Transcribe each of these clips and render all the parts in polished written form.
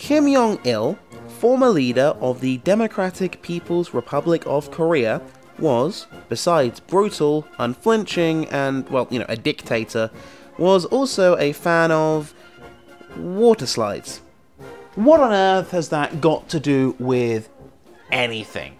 Kim Jong-il, former leader of the Democratic People's Republic of Korea, was, besides brutal, unflinching, and, well, a dictator, was also a fan of water slides. What on earth has that got to do with anything?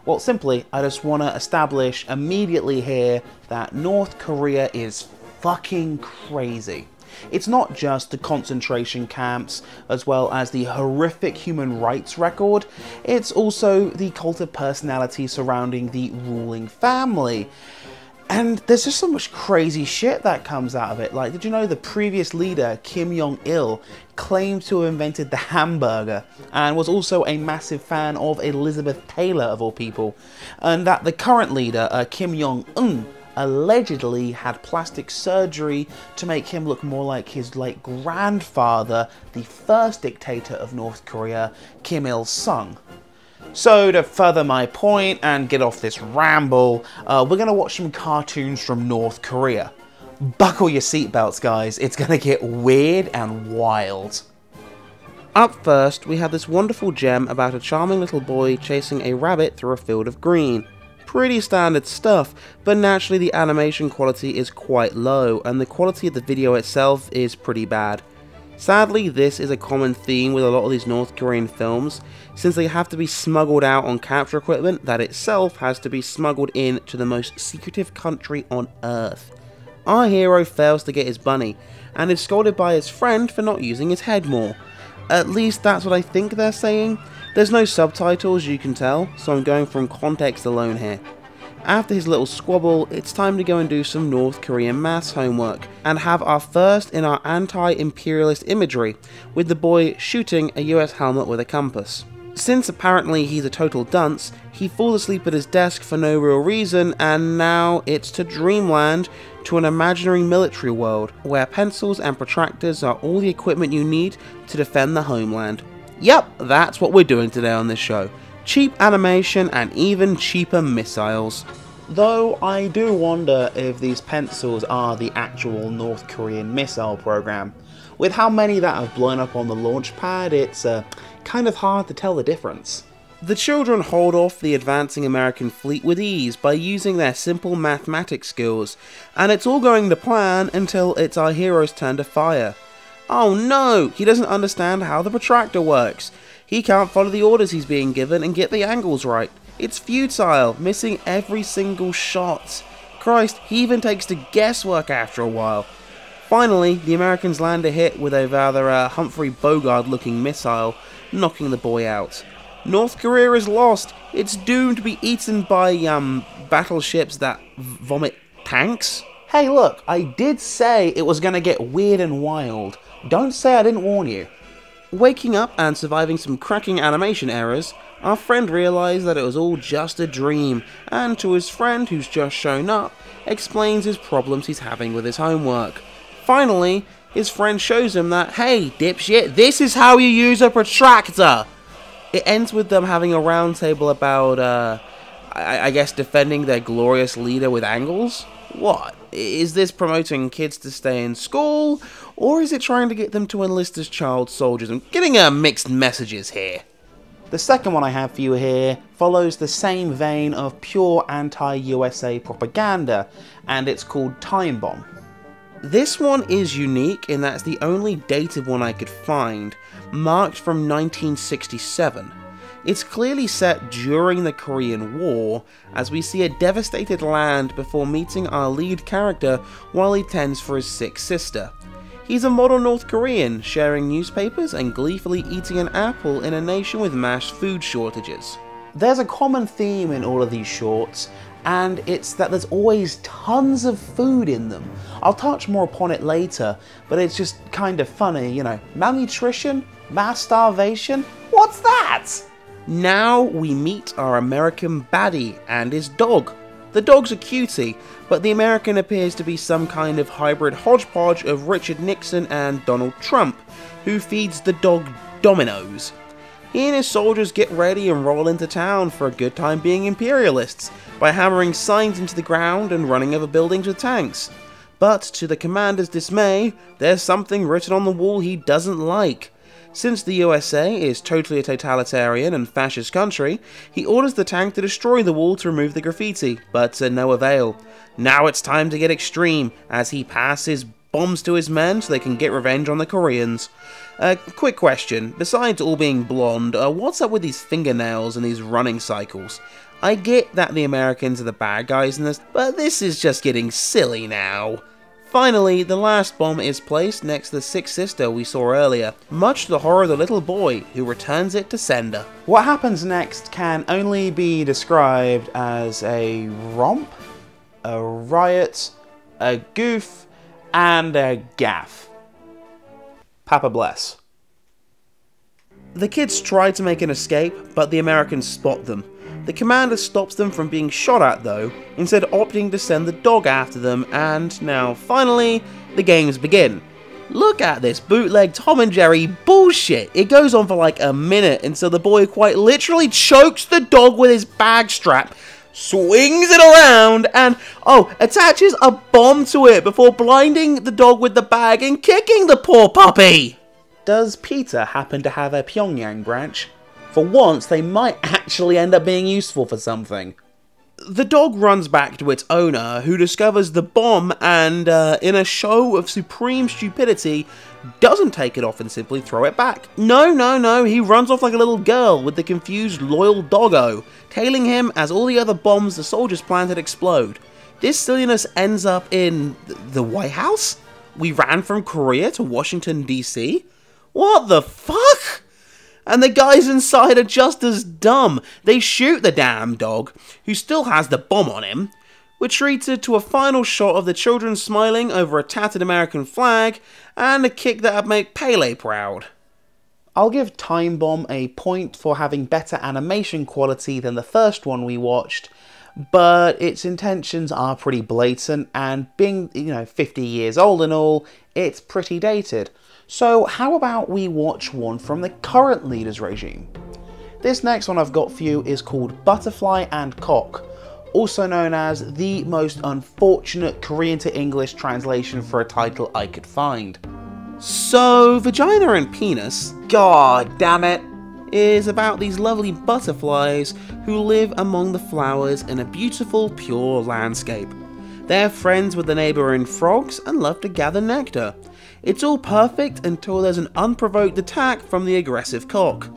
Well, simply, I just want to establish immediately here that North Korea is fucking crazy. It's not just the concentration camps, as well as the horrific human rights record, it's also the cult of personality surrounding the ruling family. And there's just so much crazy shit that comes out of it. Like, did you know the previous leader, Kim Jong-il, claimed to have invented the hamburger, and was also a massive fan of Elizabeth Taylor, of all people, and that the current leader, Kim Jong-un, allegedly had plastic surgery to make him look more like his late grandfather, the first dictator of North Korea, Kim Il-sung. So, to further my point and get off this ramble, we're going to watch some cartoons from North Korea. Buckle your seatbelts, guys, it's going to get weird and wild. Up first, we have this wonderful gem about a charming little boy chasing a rabbit through a field of green. Pretty standard stuff, but naturally the animation quality is quite low, and the quality of the video itself is pretty bad. Sadly, this is a common theme with a lot of these North Korean films, since they have to be smuggled out on capture equipment that itself has to be smuggled in to the most secretive country on Earth. Our hero fails to get his bunny, and is scolded by his friend for not using his head more. At least that's what I think they're saying. There's no subtitles, you can tell, so I'm going from context alone here. After his little squabble, it's time to go and do some North Korean maths homework, and have our first in our anti-imperialist imagery, with the boy shooting a US helmet with a compass. Since apparently he's a total dunce, he falls asleep at his desk for no real reason, and now it's to Dreamland, to an imaginary military world, where pencils and protractors are all the equipment you need to defend the homeland. Yep, that's what we're doing today on this show. Cheap animation and even cheaper missiles. Though I do wonder if these pencils are the actual North Korean missile program. With how many that have blown up on the launch pad, it's kind of hard to tell the difference. The children hold off the advancing American fleet with ease by using their simple mathematics skills, and it's all going to plan until it's our hero's turn to fire. Oh no, he doesn't understand how the protractor works. He can't follow the orders he's being given and get the angles right. It's futile, missing every single shot. Christ, he even takes to guesswork after a while. Finally, the Americans land a hit with a rather Humphrey Bogart looking missile, knocking the boy out. North Korea is lost. It's doomed to be eaten by, battleships that vomit tanks. Hey look, I did say it was gonna get weird and wild. Don't say I didn't warn you. Waking up and surviving some cracking animation errors, our friend realised that it was all just a dream, and to his friend who's just shown up, explains his problems he's having with his homework. Finally, his friend shows him that, hey dipshit, this is how you use a protractor! It ends with them having a round table about, I guess defending their glorious leader with angles? What? Is this promoting kids to stay in school, or is it trying to get them to enlist as child soldiers? I'm getting mixed messages here. The second one I have for you here follows the same vein of pure anti-USA propaganda, and it's called Time Bomb. This one is unique in that it's the only dated one I could find, marked from 1967. It's clearly set during the Korean War, as we see a devastated land before meeting our lead character while he tends for his sick sister. He's a model North Korean, sharing newspapers and gleefully eating an apple in a nation with mass food shortages. There's a common theme in all of these shorts, and it's that there's always tons of food in them. I'll touch more upon it later, but it's just kind of funny, malnutrition, mass starvation, what's that? Now we meet our American baddie and his dog. The dog's a cutie, but the American appears to be some kind of hybrid hodgepodge of Richard Nixon and Donald Trump, who feeds the dog Dominoes. He and his soldiers get ready and roll into town for a good time being imperialists, by hammering signs into the ground and running over buildings with tanks. But to the commander's dismay, there's something written on the wall he doesn't like. Since the USA is totally a totalitarian and fascist country, he orders the tank to destroy the wall to remove the graffiti, but to no avail. Now it's time to get extreme, as he passes bombs to his men so they can get revenge on the Koreans. Quick question, besides all being blonde, what's up with these fingernails and these running cycles? I get that the Americans are the bad guys in this, but this is just getting silly now. Finally, the last bomb is placed next to the sixth sister we saw earlier, much to the horror of the little boy, who returns it to sender. What happens next can only be described as a romp, a riot, a goof, and a gaffe. Papa bless. The kids try to make an escape, but the Americans spot them. The commander stops them from being shot at though, instead opting to send the dog after them, and now finally, the games begin. Look at this bootleg Tom and Jerry bullshit. It goes on for like a minute until the boy quite literally chokes the dog with his bag strap, swings it around, and attaches a bomb to it before blinding the dog with the bag and kicking the poor puppy. Does Peter happen to have a Pyongyang branch? For once, they might actually end up being useful for something. The dog runs back to its owner, who discovers the bomb and, in a show of supreme stupidity, doesn't take it off and simply throw it back. No, he runs off like a little girl with the confused loyal doggo, tailing him as all the other bombs the soldiers planted explode. This silliness ends up in the White House? We ran from Korea to Washington, D.C.? What the fuck? And the guys inside are just as dumb. They shoot the damn dog, who still has the bomb on him. We're treated to a final shot of the children smiling over a tattered American flag, and a kick that'd make Pele proud. I'll give Time Bomb a point for having better animation quality than the first one we watched, but its intentions are pretty blatant, and being, 50 years old and all, it's pretty dated. So how about we watch one from the current leader's regime? This next one I've got for you is called Butterfly and Cock, also known as the most unfortunate Korean to English translation for a title I could find. So, Vagina and Penis, god damn it, is about these lovely butterflies who live among the flowers in a beautiful, pure landscape. They're friends with the neighbouring frogs and love to gather nectar. It's all perfect until there's an unprovoked attack from the aggressive cock.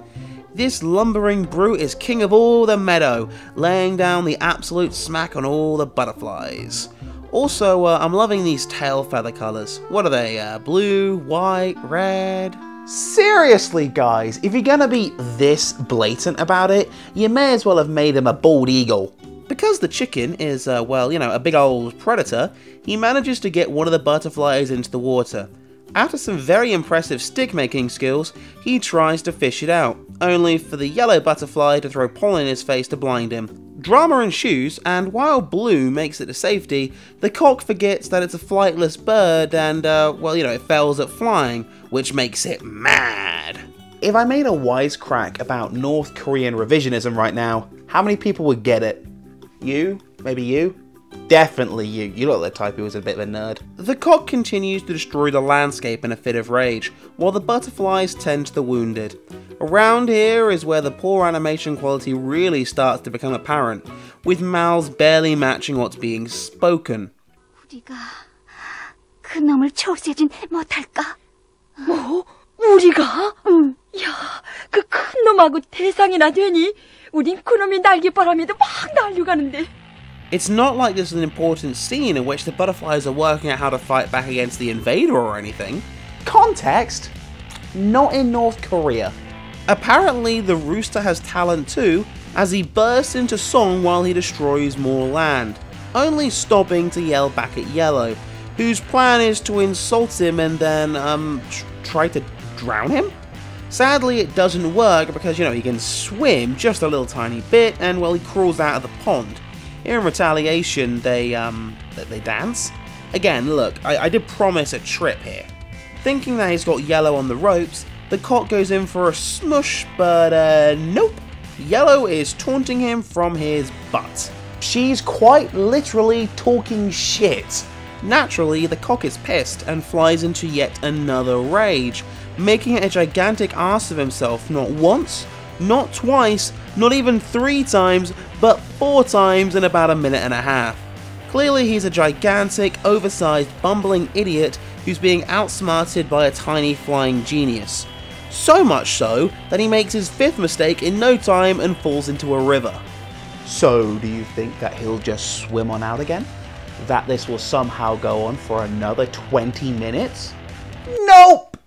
This lumbering brute is king of all the meadow, laying down the absolute smack on all the butterflies. Also, I'm loving these tail feather colours. What are they, blue, white, red? Seriously guys, if you're gonna be this blatant about it, you may as well have made him a bald eagle. Because the chicken is, a big old predator, he manages to get one of the butterflies into the water. After some very impressive stick-making skills, he tries to fish it out, only for the yellow butterfly to throw pollen in his face to blind him. Drama ensues, and while Blue makes it to safety, the cock forgets that it's a flightless bird and, it fails at flying, which makes it mad. If I made a wisecrack about North Korean revisionism right now, how many people would get it? You? Maybe you? Definitely you. You look like the type who was a bit of a nerd. The cock continues to destroy the landscape in a fit of rage, while the butterflies tend to the wounded. Around here is where the poor animation quality really starts to become apparent, with mouths barely matching what's being spoken. 우리가 그 놈을 초세진 못할까? 뭐? 우리가? 응. 야, 그 큰 놈하고 대상이나 되니? 우린 그놈이 날개바람에도 막 날려가는데. It's not like this is an important scene in which the butterflies are working out how to fight back against the invader or anything. Context? Not in North Korea. Apparently, the rooster has talent too, as he bursts into song while he destroys more land, only stopping to yell back at Yellow, whose plan is to insult him and then, try to drown him? Sadly, it doesn't work because, he can swim just a little tiny bit and, he crawls out of the pond. In retaliation, they dance. Again, look, I did promise a trip here. Thinking that he's got Yellow on the ropes, the cock goes in for a smush, but nope. Yellow is taunting him from his butt. She's quite literally talking shit. Naturally, the cock is pissed and flies into yet another rage, making a gigantic ass of himself not once, not twice, not even 3 times, but 4 times in about a minute and a half. Clearly he's a gigantic, oversized, bumbling idiot who's being outsmarted by a tiny flying genius. So much so that he makes his 5th mistake in no time and falls into a river. So, do you think that he'll just swim on out again? That this will somehow go on for another 20 minutes? Nope!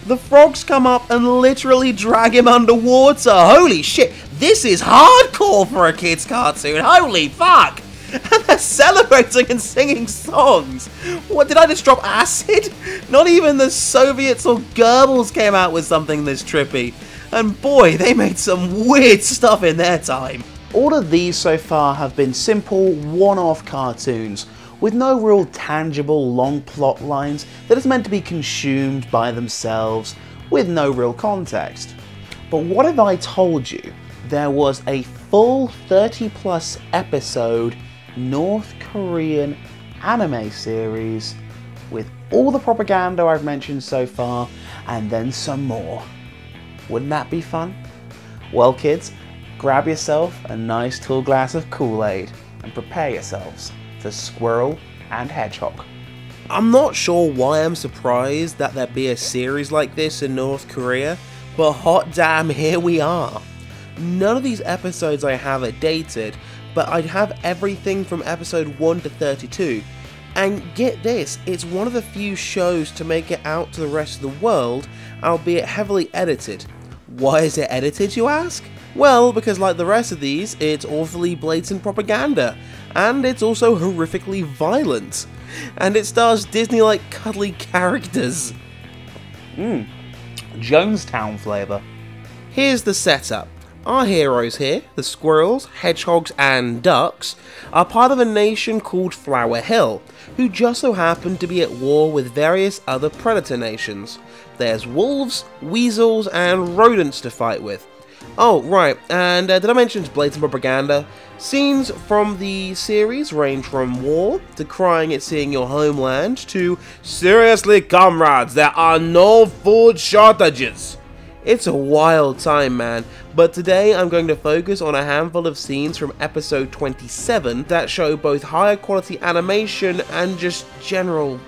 The frogs come up and literally drag him underwater. Holy shit, this is hardcore for a kid's cartoon. Holy fuck! And they're celebrating and singing songs. What, did I just drop acid? Not even the Soviets or Goebbels came out with something this trippy. And boy, they made some weird stuff in their time. All of these so far have been simple, one-off cartoons, with no real tangible long plot lines that is meant to be consumed by themselves, with no real context. But what if I told you there was a full 30+ episode North Korean anime series with all the propaganda I've mentioned so far, and then some more? Wouldn't that be fun? Well kids, grab yourself a nice tall glass of Kool-Aid and prepare yourselves for Squirrel and Hedgehog. I'm not sure why I'm surprised that there'd be a series like this in North Korea, but hot damn, here we are. None of these episodes I have are dated, but I'd have everything from episode 1 to 32. And get this, it's one of the few shows to make it out to the rest of the world, albeit heavily edited. Why is it edited, you ask? Well, because like the rest of these, it's awfully blatant propaganda, and it's also horrifically violent, and it stars Disney-like cuddly characters. Jonestown flavour. Here's the setup. Our heroes here, the squirrels, hedgehogs and ducks, are part of a nation called Flower Hill, who just so happen to be at war with various other predator nations. There's wolves, weasels and rodents to fight with. Oh, right, and did I mention it's blatant propaganda? Scenes from the series range from war, to crying at seeing your homeland, to seriously comrades, there are no food shortages. It's a wild time, man, but today I'm going to focus on a handful of scenes from episode 27 that show both higher quality animation and just general...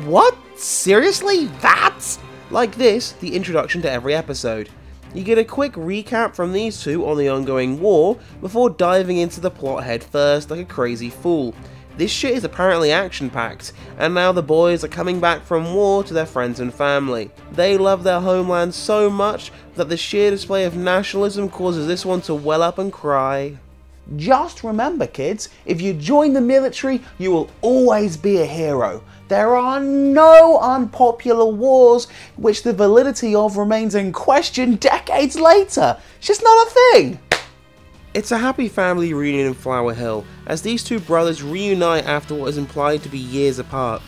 What? Seriously? That? Like this, the introduction to every episode. You get a quick recap from these two on the ongoing war, before diving into the plot head first like a crazy fool. This shit is apparently action-packed, and now the boys are coming back from war to their friends and family. They love their homeland so much that the sheer display of nationalism causes this one to well up and cry. Just remember kids, if you join the military, you will always be a hero. There are no unpopular wars which the validity of remains in question decades later. It's just not a thing. It's a happy family reunion in Flower Hill, as these two brothers reunite after what is implied to be years apart.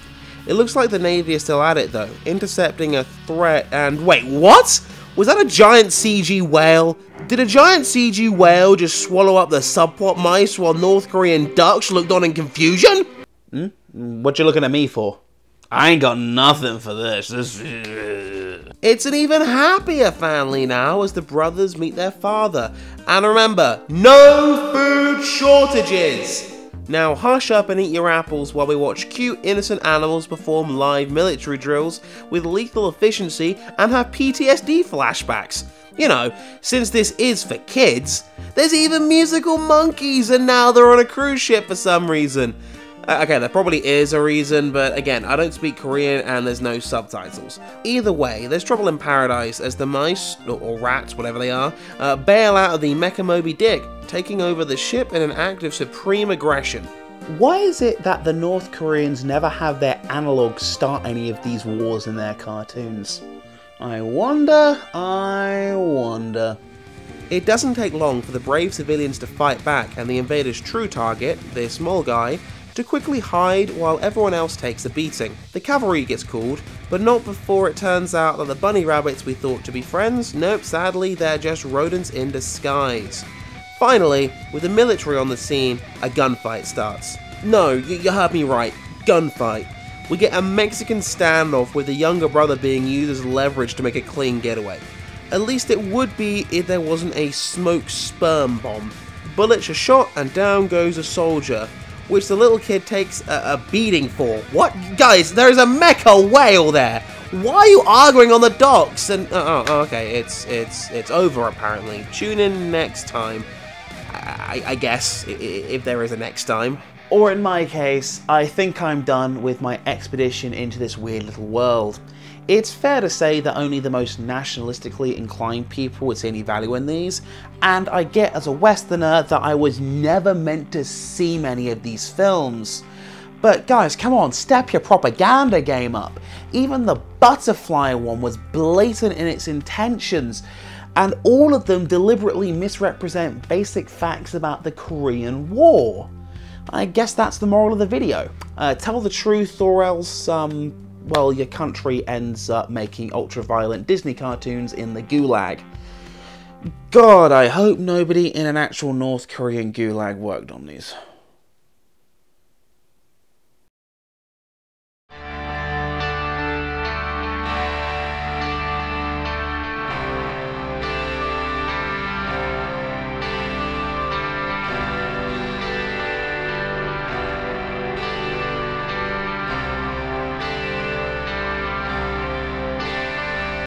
It looks like the Navy is still at it though, intercepting a threat and... Wait, what? Was that a giant CG whale? Did a giant CG whale just swallow up the subplot mice while North Korean ducks looked on in confusion? What you looking at me for? I ain't got nothing for this. It's an even happier family now as the brothers meet their father. And remember, no food shortages! Now hush up and eat your apples while we watch cute innocent animals perform live military drills with lethal efficiency and have PTSD flashbacks. You know, since this is for kids, there's even musical monkeys and now they're on a cruise ship for some reason. Okay, there probably is a reason, but again, I don't speak Korean and there's no subtitles. Either way, there's trouble in paradise as the mice, or rats, whatever they are, bail out of the Mecha Moby Dick, taking over the ship in an act of supreme aggression. Why is it that the North Koreans never have their analogs start any of these wars in their cartoons? I wonder. It doesn't take long for the brave civilians to fight back and the invader's true target, this small guy, to quickly hide while everyone else takes a beating. The cavalry gets called, but not before it turns out that the bunny rabbits we thought to be friends, nope, sadly they're just rodents in disguise. Finally, with the military on the scene, a gunfight starts. No, you heard me right, gunfight. we get a Mexican standoff with the younger brother being used as leverage to make a clean getaway. At least it would be if there wasn't a smoke sperm bomb. Bullets are shot and down goes a soldier, which the little kid takes a beating for. What? Guys, there's a mecha whale there! Why are you arguing on the docks? And okay, it's over apparently. Tune in next time, I guess, if there is a next time. Or in my case, I think I'm done with my expedition into this weird little world. It's fair to say that only the most nationalistically inclined people would see any value in these, and I get as a Westerner that I was never meant to see many of these films. But guys, come on, step your propaganda game up. Even the butterfly one was blatant in its intentions, and all of them deliberately misrepresent basic facts about the Korean War. I guess that's the moral of the video. Tell the truth or else, well, your country ends up making ultra-violent Disney cartoons in the gulag. God, I hope nobody in an actual North Korean gulag worked on these.